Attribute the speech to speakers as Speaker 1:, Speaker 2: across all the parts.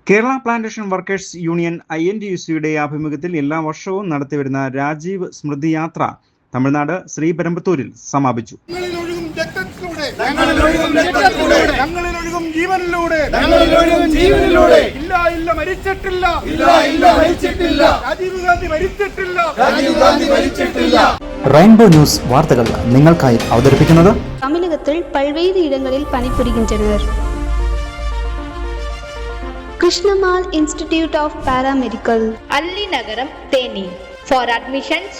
Speaker 1: Kerala plantation workers union INTUC-യുടെ ആഭിമുഖ്യത്തിൽ എല്ലാ വർഷവും നടത്തിവരുന്ന രാജീവ് സ്മൃതി യാത്ര തമിഴ്നാട് ശ്രീപെരുമ്പത്തൂരിൽ സമാപിച്ചു.
Speaker 2: റെയിൻബോ ന്യൂസ് വാർത്തകൾ നിങ്ങൾക്കായി അവതരിപ്പിക്കുന്നത്
Speaker 3: தமிழகத்தில் பல்வேறு இடங்களில் பணிபுரிகின்றனர். Krishnamal Institute of Paramedical,
Speaker 4: Alli Nagaram, Theni. For admissions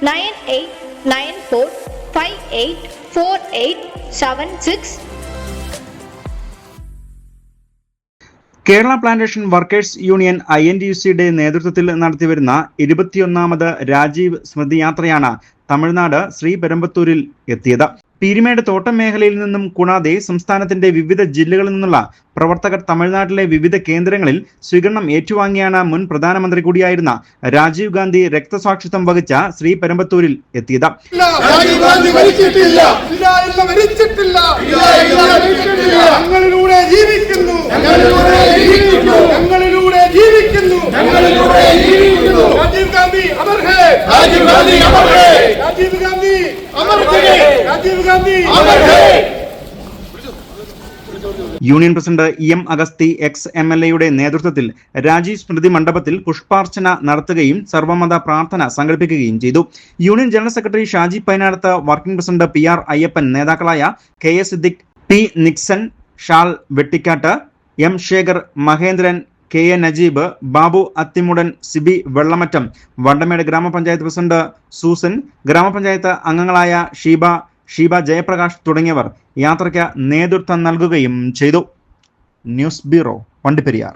Speaker 4: 9894584876.
Speaker 1: Kerala plantation workers union INTUC-യുടെ നേതൃത്വത്തിൽ നടത്തിവരുന്ന 21ാമത് രാജീവ് സ്മൃതി യാത്രയാണ് തമിഴ്നാട് ശ്രീപെരുമ്പത്തൂരിൽ എത്തിയത്. പീരുമേട് തോട്ടം മേഖലയിൽ നിന്നും കൂടാതെ സംസ്ഥാനത്തിന്റെ വിവിധ ജില്ലകളിൽ നിന്നുള്ള പ്രവർത്തകർ തമിഴ്നാട്ടിലെ വിവിധ കേന്ദ്രങ്ങളിൽ സ്വീകരണം ഏറ്റുവാങ്ങിയാണ് മുൻ പ്രധാനമന്ത്രി കൂടിയായിരുന്ന രാജീവ് ഗാന്ധി രക്തസാക്ഷിത്വം വഹിച്ച ശ്രീപെരുമ്പത്തൂരിൽ എത്തിയത്. യൂണിയൻ പ്രസിഡന്റ് EM അഗസ്തി ex-MLA-യുടെ നേതൃത്വത്തിൽ രാജീവ് സ്മൃതി മണ്ഡപത്തിൽ പുഷ്പാർച്ചന നടത്തുകയും സർവമത പ്രാർത്ഥന സംഘടിപ്പിക്കുകയും ചെയ്തു. Union general secretary Shaji Painadath, working president PR Ayyappan, നേതാക്കളായ KA Siddique, P Nixon, Shal Vettikkattu, M Shekhar, Mahendran, KA Najeeb, Babu Athimudan, Siby Vellamattom, Vandanmedu ഗ്രാമപഞ്ചായത്ത് പ്രസിഡന്റ് സൂസൻ, ഗ്രാമപഞ്ചായത്ത് അംഗങ്ങളായ ഷീബ ജയപ്രകാശ് തുടങ്ങിയവർ യാത്രയ്ക്ക് നേതൃത്വം നൽകുകയും ചെയ്തു. News bureau, Vandiperiyar.